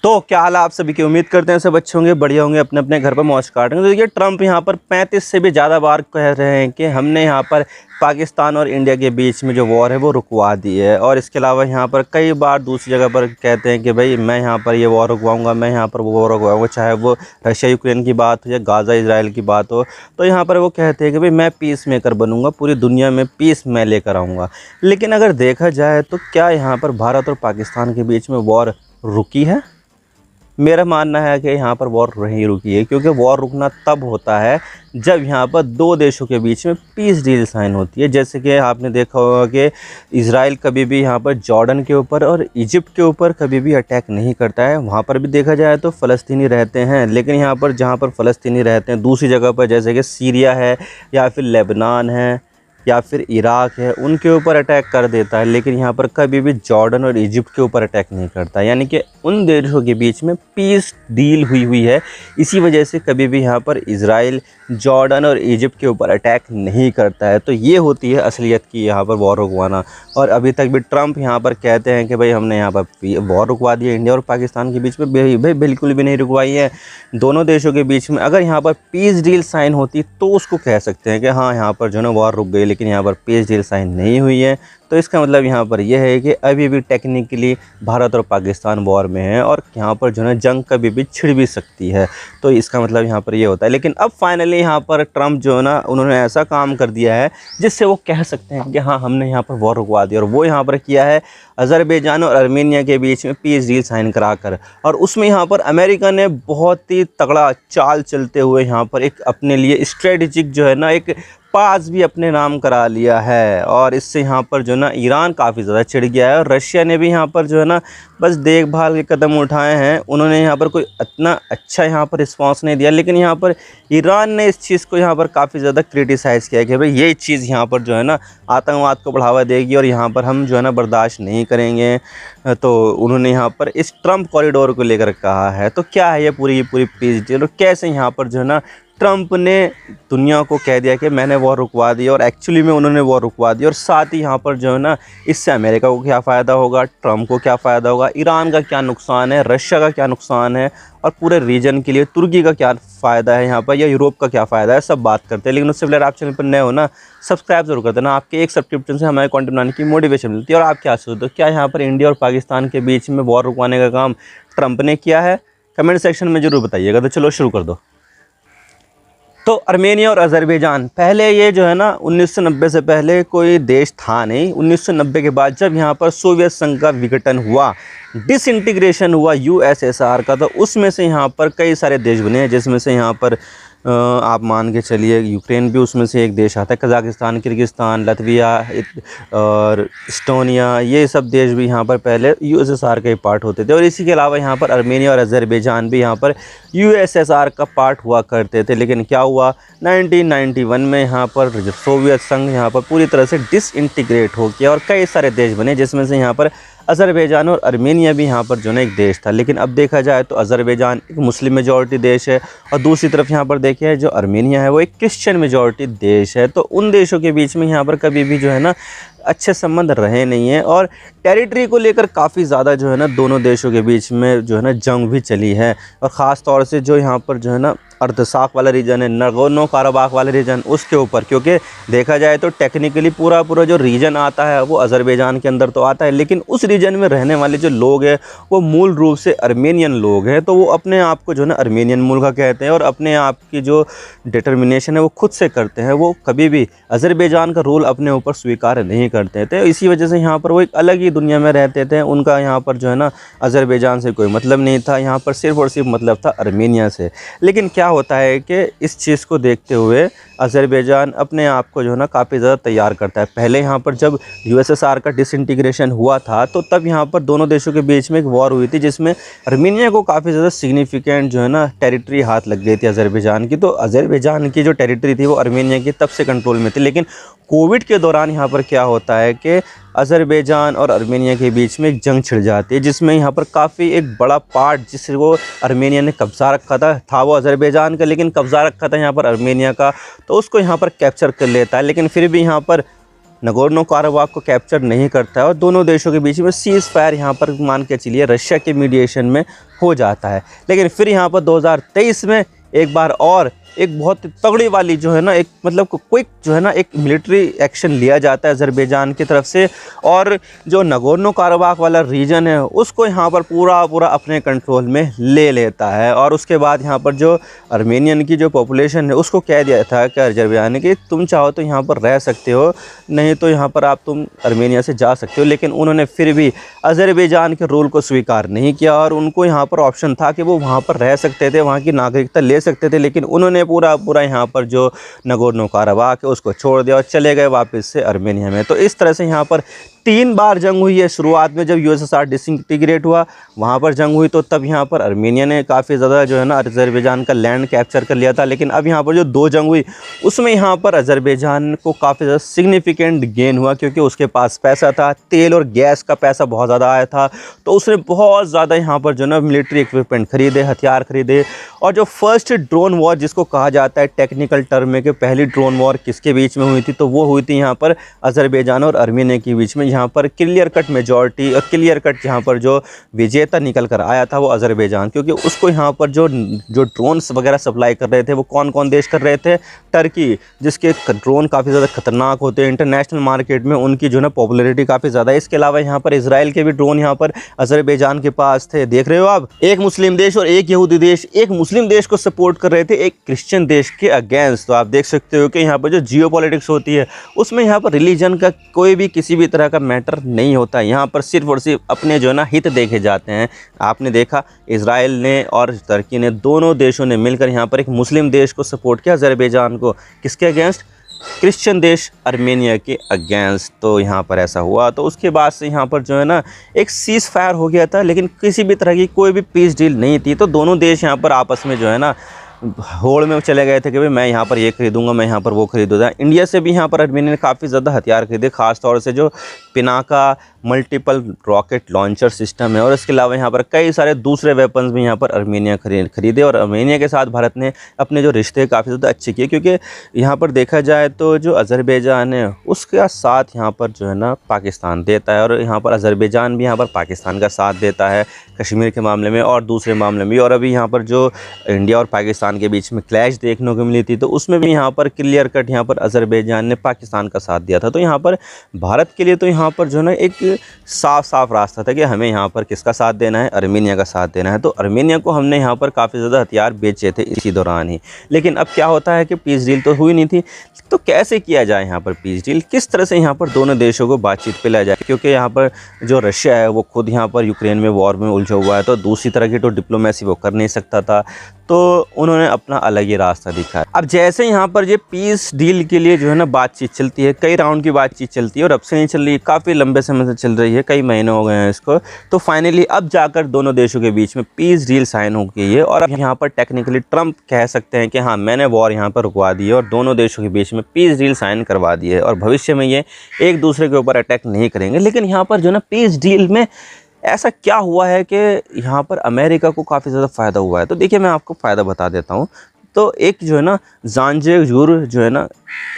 तो क्या हाल है आप सभी की। उम्मीद करते हैं सब अच्छे होंगे, बढ़िया होंगे, अपने अपने घर पर मौज काटेंगे। तो देखिए, ट्रंप यहाँ पर 35 से भी ज़्यादा बार कह रहे हैं कि हमने यहाँ पर पाकिस्तान और इंडिया के बीच में जो वॉर है वो रुकवा दी है। और इसके अलावा यहाँ पर कई बार दूसरी जगह पर कहते हैं कि भाई मैं यहाँ पर ये वॉर रुकवाऊंगा, मैं यहाँ पर वो वॉर रुकवाऊंगा, चाहे वो रशिया यूक्रेन की बात हो या गाज़ा इसराइल की बात हो। तो यहाँ पर वो कहते हैं कि भाई मैं पीस मेकर बनूंगा, पूरी दुनिया में पीस मैं लेकर आऊँगा। लेकिन अगर देखा जाए तो क्या यहाँ पर भारत और पाकिस्तान के बीच में वॉर रुकी है? मेरा मानना है कि यहाँ पर वॉर नहीं रुकी है, क्योंकि वॉर रुकना तब होता है जब यहाँ पर दो देशों के बीच में पीस डील साइन होती है। जैसे कि आपने देखा होगा कि इज़राइल कभी भी यहाँ पर जॉर्डन के ऊपर और इजिप्ट के ऊपर कभी भी अटैक नहीं करता है। वहाँ पर भी देखा जाए तो फ़लस्तीनी रहते हैं, लेकिन यहाँ पर जहाँ पर फ़लस्तीनी रहते हैं दूसरी जगह पर, जैसे कि सीरिया है या फिर लेबनान है या फिर इराक है, उनके ऊपर अटैक कर देता है। लेकिन यहाँ पर कभी भी जॉर्डन और इजिप्ट के ऊपर अटैक नहीं करता। यानी कि उन देशों के बीच में पीस डील हुई है। इसी वजह से कभी भी यहाँ पर इज़राइल जॉर्डन और इजिप्ट के ऊपर अटैक नहीं करता है। तो ये होती है असलियत की यहाँ पर वॉर रुकवाना। और अभी तक भी ट्रंप यहाँ पर कहते हैं कि भाई हमने यहाँ पर वॉर रुकवा दी है इंडिया और पाकिस्तान के बीच में। भाई बिल्कुल भी नहीं रुकवाई है। दोनों देशों के बीच में अगर यहाँ पर पीस डील साइन होती तो उसको कह सकते हैं कि हाँ यहाँ पर जो है ना वॉर रुक गई, लेकिन यहाँ पर पीस डील साइन नहीं हुई है। तो इसका मतलब यहाँ पर यह है कि अभी भी टेक्निकली भारत और पाकिस्तान वॉर में है और यहाँ पर जो है जंग कभी भी छिड़ भी सकती है। तो इसका मतलब यहाँ पर ये होता है। लेकिन अब फाइनली यहाँ पर ट्रंप जो है ना उन्होंने ऐसा काम कर दिया है जिससे वो कह सकते हैं कि हाँ हमने यहाँ पर वॉर रुकवा दी। और वो यहाँ पर किया है अज़रबैजान और आर्मेनिया के बीच में पीस डील साइन कराकर। और उसमें यहाँ पर अमेरिका ने बहुत ही तगड़ा चाल चलते हुए यहाँ पर एक अपने लिए स्ट्रेटेजिक जो है ना एक पास भी अपने नाम करा लिया है। और इससे यहाँ पर जो ना ईरान काफ़ी ज़्यादा चिढ़ गया है। और रशिया ने भी यहाँ पर जो है ना बस देखभाल के कदम उठाए हैं। उन्होंने यहाँ पर कोई इतना अच्छा यहाँ पर रिस्पांस नहीं दिया। लेकिन यहाँ पर ईरान ने इस चीज़ को यहाँ पर काफ़ी ज़्यादा क्रिटिसाइज़ किया कि भाई ये चीज़ यहाँ पर जो है ना आतंकवाद को बढ़ावा देगी और यहाँ पर हम जो है ना बर्दाश्त नहीं करेंगे। तो उन्होंने यहाँ पर इस ट्रंप कॉरिडोर को लेकर कहा है। तो क्या है ये पूरी पीस डील और कैसे यहाँ पर जो है ना ट्रंप ने दुनिया को कह दिया कि मैंने वॉर रुकवा दी और एक्चुअली में उन्होंने वॉर रुकवा दी। और साथ ही यहाँ पर जो है ना इससे अमेरिका को क्या फ़ायदा होगा, ट्रंप को क्या फ़ायदा होगा, ईरान का क्या नुकसान है, रशिया का क्या नुकसान है और पूरे रीजन के लिए तुर्की का क्या फ़ायदा है यहाँ पर, या यूरोप का क्या फ़ायदा है, सब बात करते हैं। लेकिन उससे पहले आप चैनल पर नए हो ना सब्सक्राइब जरूर कर देना। आपके एक सब्सक्रिप्शन से हमारे कंटेंट बनाने की मोटिवेशन मिलती है। और आप क्या सोचते हो, क्या यहाँ पर इंडिया और पाकिस्तान के बीच में वॉर रुकवाने का काम ट्रंप ने किया है? कमेंट सेक्शन में ज़रूर बताइएगा। तो चलो शुरू कर दो। तो आर्मेनिया और अज़रबैजान पहले ये जो है ना 1990 से पहले कोई देश था नहीं। 1990 के बाद जब यहाँ पर सोवियत संघ का विघटन हुआ, डिसइंटीग्रेशन हुआ यूएसएसआर का, तो उसमें से यहाँ पर कई सारे देश बने हैं, जिसमें से यहाँ पर आप मान के चलिए यूक्रेन भी उसमें से एक देश आता है, कज़ाकिस्तान, किर्गिस्तान, लतविया और इस्टोनिया, ये सब देश भी यहाँ पर पहले यूएसएसआर के पार्ट होते थे। और इसी के अलावा यहाँ पर आर्मेनिया और अज़रबैजान भी यहाँ पर यूएसएसआर का पार्ट हुआ करते थे। लेकिन क्या हुआ 1991 में यहाँ पर सोवियत संघ यहाँ पर पूरी तरह से डिसइंटीग्रेट हो गया और कई सारे देश बने, जिसमें से यहाँ पर अज़रबैजान और आर्मेनिया भी यहाँ पर जो है एक देश था। लेकिन अब देखा जाए तो अज़रबैजान एक मुस्लिम मेजॉरिटी देश है और दूसरी तरफ यहाँ पर देखिए जो आर्मेनिया है वो एक क्रिश्चियन मेजॉरिटी देश है। तो उन देशों के बीच में यहाँ पर कभी भी जो है ना अच्छे संबंध रहे नहीं हैं और टेरिटरी को लेकर काफ़ी ज़्यादा जो है ना दोनों देशों के बीच में जो है ना जंग भी चली है। और ख़ास तौर से जो यहाँ पर जो है ना अर्धसाक वाला रीजन है, नगोर्नो काराबाख वाला रीजन, उसके ऊपर, क्योंकि देखा जाए तो टेक्निकली पूरा जो रीजन आता है वो अज़रबैजान के अंदर तो आता है, लेकिन उस रीजन में रहने वाले जो लोग हैं वो मूल रूप से आर्मेनियन लोग हैं। तो वो अपने आप को जो है ना आर्मेनियन मुल्क कहते हैं और अपने आप की जो डिटर्मिनेशन है वो खुद से करते हैं। वो कभी भी अज़रबैजान का रूल अपने ऊपर स्वीकार नहीं करते थे। इसी वजह से यहाँ पर वो एक अलग ही दुनिया में रहते थे। उनका यहाँ पर जो है ना अज़रबैजान से कोई मतलब नहीं था, यहाँ पर सिर्फ और सिर्फ मतलब था आर्मेनिया से। लेकिन क्या होता है कि इस चीज़ को देखते हुए अज़रबैजान अपने आप को जो है ना काफ़ी ज़्यादा तैयार करता है। पहले यहाँ पर जब यूएसएसआर का डिसइंटीग्रेशन हुआ था तो तब यहाँ पर दोनों देशों के बीच में एक वॉर हुई थी, जिसमें आर्मेनिया को काफ़ी ज़्यादा सिग्निफिकेंट जो है ना टेरिटरी हाथ लग गई थी अज़रबैजान की। तो अज़रबैजान की जो टेरिटरी थी वो आर्मेनिया की तब से कंट्रोल में थी। लेकिन कोविड के दौरान यहाँ पर क्या होता है कि अज़रबैजान और आर्मेनिया के बीच में एक जंग छिड़ जाती है, जिसमें यहाँ पर काफ़ी एक बड़ा पार्ट जिससे वो आर्मेनिया ने कब्ज़ा रखा था वो अज़रबैजान का, लेकिन कब्ज़ा रखा था यहाँ पर आर्मेनिया का, तो उसको यहाँ पर कैप्चर कर लेता है। लेकिन फिर भी यहाँ पर नगोर्नो काराबाख को कैप्चर नहीं करता है और दोनों देशों के बीच में सीज़ फायर यहाँ पर मान के चलिए रशिया के मीडिएशन में हो जाता है। लेकिन फिर यहाँ पर 2023 में एक बार और एक बहुत तगड़ी वाली जो है ना एक मतलब क्विक जो है ना एक मिलिट्री एक्शन लिया जाता है अज़रबैजान की तरफ से, और जो नगोर्नो काराबाख वाला रीजन है उसको यहाँ पर पूरा अपने कंट्रोल में ले लेता है। और उसके बाद यहाँ पर जो आर्मेनियन की जो पॉपुलेशन है उसको कह दिया था कि अज़रबैजान ने कि तुम चाहो तो यहाँ पर रह सकते हो, नहीं तो यहाँ पर तुम आर्मेनिया से जा सकते हो। लेकिन उन्होंने फिर भी अज़रबैजान के रूल को स्वीकार नहीं किया और उनको यहाँ पर ऑप्शन था कि वो वहाँ पर रह सकते थे, वहाँ की नागरिकता ले सकते थे, लेकिन उन्होंने पूरा यहाँ पर जो नगोर्नो काराबाख है उसको छोड़ दिया और चले गए वापस से आर्मेनिया में। तो इस तरह से यहाँ पर 3 बार जंग हुई है। शुरुआत में जब यूएसएसआर डिसइंटीग्रेट हुआ वहाँ पर जंग हुई, तो तब यहाँ पर आर्मेनिया ने काफ़ी ज़्यादा जो है ना अज़रबैजान का लैंड कैप्चर कर लिया था। लेकिन अब यहाँ पर जो 2 जंग हुई उसमें यहाँ पर अज़रबैजान को काफ़ी ज़्यादा सिग्निफिकेंट गेन हुआ, क्योंकि उसके पास पैसा था, तेल और गैस का पैसा बहुत ज़्यादा आया था। तो उसने बहुत ज़्यादा यहाँ पर जो है ना मिलिट्री इक्विपमेंट खरीदे, हथियार खरीदे। और जो फर्स्ट ड्रोन वॉर जिसको कहा जाता है टेक्निकल टर्म में कि पहली ड्रोन वॉर किसके बीच में हुई थी, तो वो हुई थी यहाँ पर अज़रबैजान और आर्मेनिया के बीच में। यहाँ पर क्लियर कट मेजॉरिटी और क्लियर कट यहाँ पर जो विजेता निकल कर आया था वो अज़रबैजान, क्योंकि उसको यहाँ पर जो ड्रोन्स वगैरह सप्लाई कर रहे थे वो कौन देश कर रहे थे, टर्की, जिसके ड्रोन काफ़ी ज़्यादा खतरनाक होते हैं, इंटरनेशनल मार्केट में उनकी जो है ना पॉपुलैरिटी काफ़ी ज़्यादा है। इसके अलावा यहाँ पर इसराइल के भी ड्रोन यहाँ पर अज़रबैजान के पास थे। देख रहे हो आप, एक मुस्लिम देश और एक यहूदी देश एक मुस्लिम देश को सपोर्ट कर रहे थे एक क्रिश्चियन देश के अगेंस्ट। तो आप देख सकते हो कि यहाँ पर जो जियोपॉलिटिक्स होती है उसमें यहाँ पर रिलीजन का कोई भी किसी भी तरह का मैटर नहीं होता। यहाँ पर सिर्फ और सिर्फ अपने जो है ना हित देखे जाते हैं। आपने देखा इजराइल ने और तुर्की ने, दोनों देशों ने मिलकर यहाँ पर एक मुस्लिम देश को सपोर्ट किया अज़रबैजान को, किसके अगेंस्ट, क्रिश्चियन देश आर्मेनिया के अगेंस्ट। तो यहाँ पर ऐसा हुआ। तो उसके बाद से यहाँ पर जो है ना एक सीज़ फायर हो गया था, लेकिन किसी भी तरह की कोई भी पीस डील नहीं थी। तो दोनों देश यहाँ पर आपस में जो है ना होड़ में चले गए थे कि भाई मैं यहाँ पर ये खरीदूंगा, मैं यहाँ पर वो खरीदूंगा। इंडिया से भी यहाँ पर आर्मेनिया ने काफ़ी ज़्यादा हथियार खरीदे, खास तौर से जो Pinaka multiple rocket launcher system है, और इसके अलावा यहाँ पर कई सारे दूसरे वेपन्स भी यहाँ पर आर्मेनिया खरीदे। और आर्मेनिया के साथ भारत ने अपने जो रिश्ते काफ़ी ज़्यादा अच्छे किए, क्योंकि यहाँ पर देखा जाए तो जो अज़रबैजान है उसके साथ यहाँ पर जो है ना पाकिस्तान देता है, और यहाँ पर अज़रबैजान भी यहाँ पर पाकिस्तान का साथ देता है कश्मीर के मामले में और दूसरे मामले में। और अभी यहाँ पर जो इंडिया और पाकिस्तान के बीच में क्लैश देखने को मिली थी, तो उसमें भी यहाँ पर क्लियर कट यहाँ पर अज़रबैजान ने पाकिस्तान का साथ दिया था। तो यहाँ पर भारत के लिए तो यहाँ पर जो है ना एक साफ रास्ता था कि हमें यहाँ पर किसका साथ देना है, आर्मेनिया का साथ देना है। तो आर्मेनिया को हमने यहाँ पर काफ़ी ज़्यादा हथियार बेचे थे इसी दौरान ही। लेकिन अब क्या होता है कि पीस डील तो हुई नहीं थी, तो कैसे किया जाए यहाँ पर पीस डील, किस तरह से यहाँ पर दोनों देशों को बातचीत पे लाया जाए, क्योंकि यहाँ पर जो रशिया है वो खुद यहाँ पर यूक्रेन में वॉर में उलझा हुआ है, तो दूसरी तरह की तो डिप्लोमेसी वो कर नहीं सकता था। तो उन्होंने अपना अलग ही रास्ता दिखाया। अब जैसे यहाँ पर ये पीस डील के लिए जो है ना बातचीत चलती है, कई राउंड की बातचीत चलती है और अब से नहीं चल रही है, काफ़ी लंबे समय से चल रही है, कई महीने हो गए हैं इसको। तो फाइनली अब जाकर दोनों देशों के बीच में पीस डील साइन हो गई है, और अब यहाँ पर टेक्निकली ट्रंप कह सकते हैं कि हाँ मैंने वॉर यहाँ पर रुकवा दी है और दोनों देशों के बीच में पीस डील साइन करवा दी है, और भविष्य में ये एक दूसरे के ऊपर अटैक नहीं करेंगे। लेकिन यहाँ पर जो ना पीस डील में ऐसा क्या हुआ है कि यहाँ पर अमेरिका को काफ़ी ज़्यादा फ़ायदा हुआ है। तो देखिए मैं आपको फ़ायदा बता देता हूँ। तो एक जो है ना ज़ांजिबार जो है ना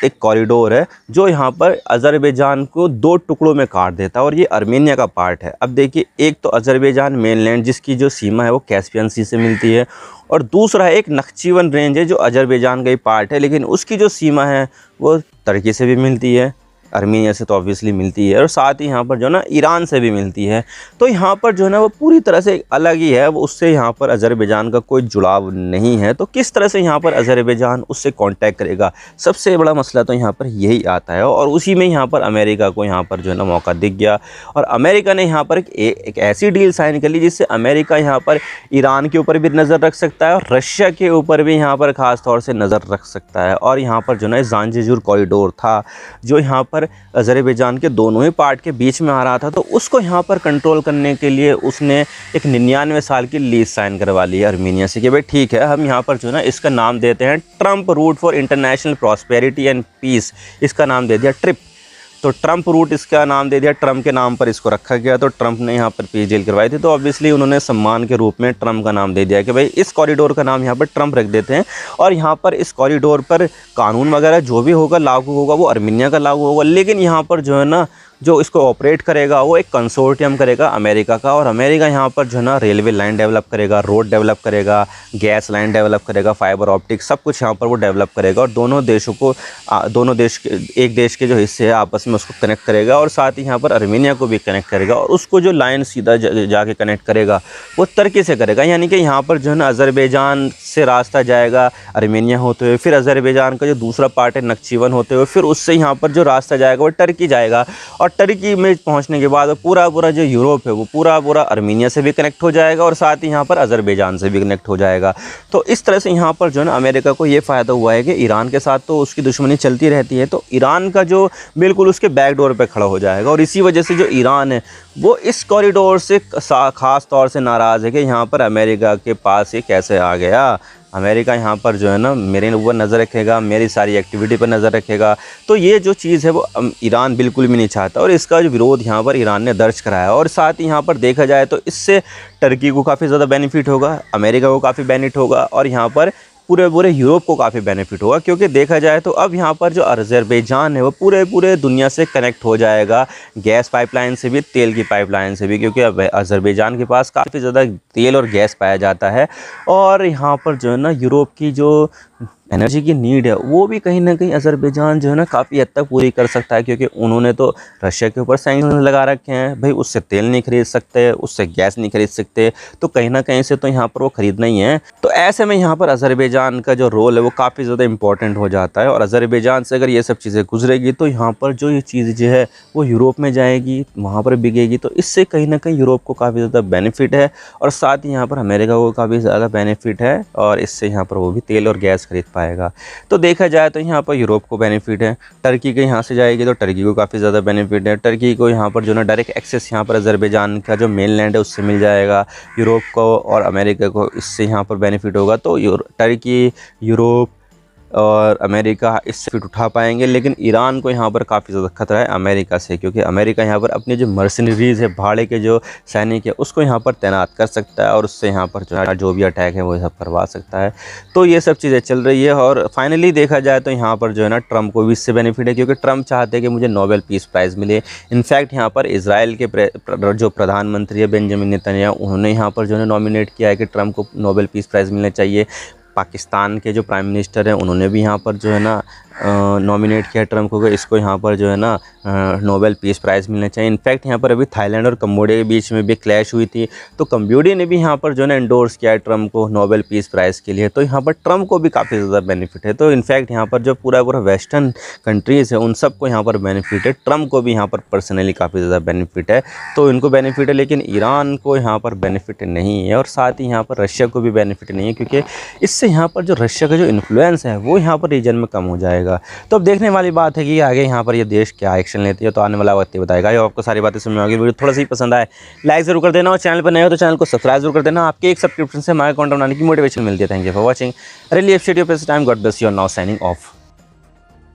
एक कॉरिडोर है जो यहाँ पर अज़रबैजान को 2 टुकड़ों में काट देता है, और ये आर्मेनिया का पार्ट है। अब देखिए एक तो अज़रबैजान मेनलैंड जिसकी जो सीमा है वो कैस्पियन सी से मिलती है, और दूसरा एक नख्चीवन रेंज है जो अज़रबैजान का ही पार्ट है, लेकिन उसकी जो सीमा है वो तुर्की से भी मिलती है, आर्मेनिया से तो ऑब्वियसली मिलती है, और साथ ही यहाँ पर जो ना ईरान से भी मिलती है। तो यहाँ पर जो है ना वो पूरी तरह से अलग ही है, वो उससे यहाँ पर अज़रबैजान का कोई जुड़ाव नहीं है। तो किस तरह से यहाँ पर अज़रबैजान उससे कांटेक्ट करेगा, सबसे बड़ा मसला तो यहाँ पर यही आता है। और उसी में यहाँ पर अमेरिका को यहाँ पर जो है ना मौका दिख गया, और अमेरिका ने यहाँ पर एक ऐसी डील साइन कर ली जिससे अमेरिका यहाँ पर ईरान के ऊपर भी नज़र रख सकता है और रशिया के ऊपर भी यहाँ पर ख़ास तौर से नज़र रख सकता है। और यहाँ पर जो ना ज़ांजिबार कॉरिडोर था जो यहाँ पर अज़रबैजान के दोनों ही पार्ट के बीच में आ रहा था, तो उसको यहाँ पर कंट्रोल करने के लिए उसने एक 99 साल की लीज साइन करवा ली है आर्मेनिया से कि भाई ठीक है हम यहाँ पर जो ना इसका नाम देते हैं Trump route for international prosperity and peace, इसका नाम दे दिया ट्रिप। तो ट्रम्प रूट इसका नाम दे दिया, ट्रम्प के नाम पर इसको रखा गया। तो ट्रम्प ने यहाँ पर पीएचडी करवाई थी, तो ऑब्वियसली उन्होंने सम्मान के रूप में ट्रम्प का नाम दे दिया कि भाई इस कॉरिडोर का नाम यहाँ पर ट्रम्प रख देते हैं। और यहाँ पर इस कॉरिडोर पर कानून वगैरह जो भी होगा लागू होगा वो आर्मीनिया का लागू होगा, लेकिन यहाँ पर जो है ना जो इसको ऑपरेट करेगा वो एक कंसोर्टियम करेगा अमेरिका का। और अमेरिका यहाँ पर जो है ना रेलवे लाइन डेवलप करेगा, रोड डेवलप करेगा, गैस लाइन डेवलप करेगा, फाइबर ऑप्टिक सब कुछ यहाँ पर वो डेवलप करेगा। और दोनों देशों को दोनों देश के एक देश के जो हिस्से हैं आपस में उसको कनेक्ट करेगा, और साथ ही यहाँ पर आर्मीनिया को भी कनेक्ट करेगा। और उसको जो लाइन सीधा जाके कनेक्ट करेगा वो तुर्की से करेगा, यानी कि यहाँ पर जो है ना अज़रबैजान से रास्ता जाएगा आर्मीनिया होते हुए, फिर अज़रबैजान का जो दूसरा पार्ट है नक्चीवन होते हुए, फिर उससे यहाँ पर जो रास्ता जाएगा वो टर्की जाएगा। और टर्की में पहुंचने के बाद पूरा जो यूरोप है वो पूरा आर्मीनिया से भी कनेक्ट हो जाएगा, और साथ ही यहाँ पर अज़रबैजान से भी कनेक्ट हो जाएगा। तो इस तरह से यहाँ पर जो है ना अमेरिका को ये फ़ायदा हुआ है कि ईरान के साथ तो उसकी दुश्मनी चलती रहती है, तो ईरान का जो बिल्कुल उसके बैकडोर पे खड़ा हो जाएगा। और इसी वजह से जो ईरान है वो इस कॉरिडोर से ख़ास तौर से नाराज़ है कि यहाँ पर अमेरिका के पास ये कैसे आ गया। अमेरिका यहाँ पर जो है ना मेरे ऊपर नज़र रखेगा, मेरी सारी एक्टिविटी पर नज़र रखेगा। तो ये जो चीज़ है वो ईरान बिल्कुल भी नहीं चाहता, और इसका जो विरोध यहाँ पर ईरान ने दर्ज कराया। और साथ ही यहाँ पर देखा जाए तो इससे टर्की को काफ़ी ज़्यादा बेनिफिट होगा, अमेरिका को काफ़ी बेनिफिट होगा, और यहाँ पर पूरे यूरोप को काफ़ी बेनिफिट होगा। क्योंकि देखा जाए तो अब यहाँ पर जो अज़रबैजान है वो पूरे दुनिया से कनेक्ट हो जाएगा, गैस पाइपलाइन से भी, तेल की पाइपलाइन से भी, क्योंकि अब अज़रबैजान के पास काफ़ी ज़्यादा तेल और गैस पाया जाता है। और यहाँ पर जो है ना यूरोप की जो एनर्जी की नीड है वो भी कहीं ना कहीं अज़रबैजान जो है ना काफ़ी हद तक पूरी कर सकता है, क्योंकि उन्होंने तो रशिया के ऊपर सैंक्शन लगा रखे हैं। भाई उससे तेल नहीं खरीद सकते, उससे गैस नहीं खरीद सकते, तो कहीं ना कहीं से तो यहाँ पर वो ख़रीदना ही है। तो ऐसे में यहाँ पर अज़रबैजान का जो रोल है वो काफ़ी ज़्यादा इंपॉर्टेंट हो जाता है। और अज़रबैजान से अगर ये सब चीज़ें गुजरेगी तो यहाँ पर जो ये चीज़ जो है वो यूरोप में जाएगी, वहाँ पर बिकेगी। तो इससे कहीं ना कहीं यूरोप को काफ़ी ज़्यादा बेनिफिट है, और साथ ही यहाँ पर अमेरिका को काफ़ी ज़्यादा बेनिफिट है, और इससे यहाँ पर वो भी तेल और गैस खरीद पाएगा। तो देखा जाए तो यहाँ पर यूरोप को बेनिफिट है, टर्की के यहाँ से जाएगी तो टर्की को काफ़ी ज़्यादा बेनिफिट है। टर्की को यहाँ पर जो ना डायरेक्ट एक्सेस यहाँ पर अज़रबैजान का जो मेन लैंड है उससे मिल जाएगा, यूरोप को और अमेरिका को इससे यहाँ पर बेनिफिट होगा। तो टर्की, यूरोप और अमेरिका इससे फिट उठा पाएंगे। लेकिन ईरान को यहाँ पर काफ़ी ज़्यादा खतरा है अमेरिका से, क्योंकि अमेरिका यहाँ पर अपने जो मर्सनरीज़ है, भाड़े के जो सैनिक है, उसको यहाँ पर तैनात कर सकता है, और उससे यहाँ पर जो भी अटैक है वो सब करवा सकता है। तो ये सब चीज़ें चल रही है। और फाइनली देखा जाए तो यहाँ पर जो है ना ट्रम्प को भी इससे बेनिफिट है, क्योंकि ट्रम्प चाहते हैं कि मुझे नोबेल पीस प्राइज़ मिले। इनफैक्ट यहाँ पर इसराइल के जो प्रधानमंत्री है बेंजामिन नेतन्याहू, उन्होंने यहाँ पर जो है नॉमिनेट किया है कि ट्रम्प को नोबेल पीस प्राइज़ मिलना चाहिए। पाकिस्तान के जो प्राइम मिनिस्टर हैं उन्होंने भी यहाँ पर जो है ना नॉमिनेट किया ट्रम्प को, इसको यहाँ पर जो है ना नोबेल पीस प्राइज़ मिलना चाहिए। इनफैक्ट यहाँ पर अभी थाईलैंड और कम्बोडिया के बीच में भी क्लैश हुई थी, तो कम्बोडिया ने भी यहाँ पर जो है ना एंडोर्स किया है ट्रम्प को नोबेल पीस प्राइज़ के लिए। तो यहाँ पर ट्रम्प को भी काफ़ी ज़्यादा बेनिफिट है। तो इनफैक्ट यहाँ पर जो पूरा वेस्टर्न कंट्रीज़ है उन सबको यहाँ पर बेनिफिट है, ट्रम्प को भी यहाँ पर पर्सनली काफ़ी ज़्यादा बेनिफिट है। तो इनको बेनिफिट है, लेकिन ईरान को यहाँ पर बेनिफिट नहीं है, और साथ ही यहाँ पर रशिया को भी बेनिफिट नहीं है, क्योंकि इससे यहाँ पर जो रशिया का जो इन्फ्लुएंस है वो यहाँ पर रीजन में कम हो जाएगा। तो अब देखने वाली बात है कि आगे यहाँ पर ये देश क्या एक्शन लेती है, तो आने वाला वक्त बताएगा। ये आपको सारी बातें समझ में आएगी। वीडियो थोड़ा सा ही पसंद आए लाइक जरूर कर देना, और चैनल पर नए हो तो चैनल को सब्सक्राइब जरूर कर देना। आपके एक सब्सक्रिप्शन से हमारे कंटेंट बनाने की मोटिवेशन मिलती है। Thank you for watching, really appreciate your time, God bless you, now signing off.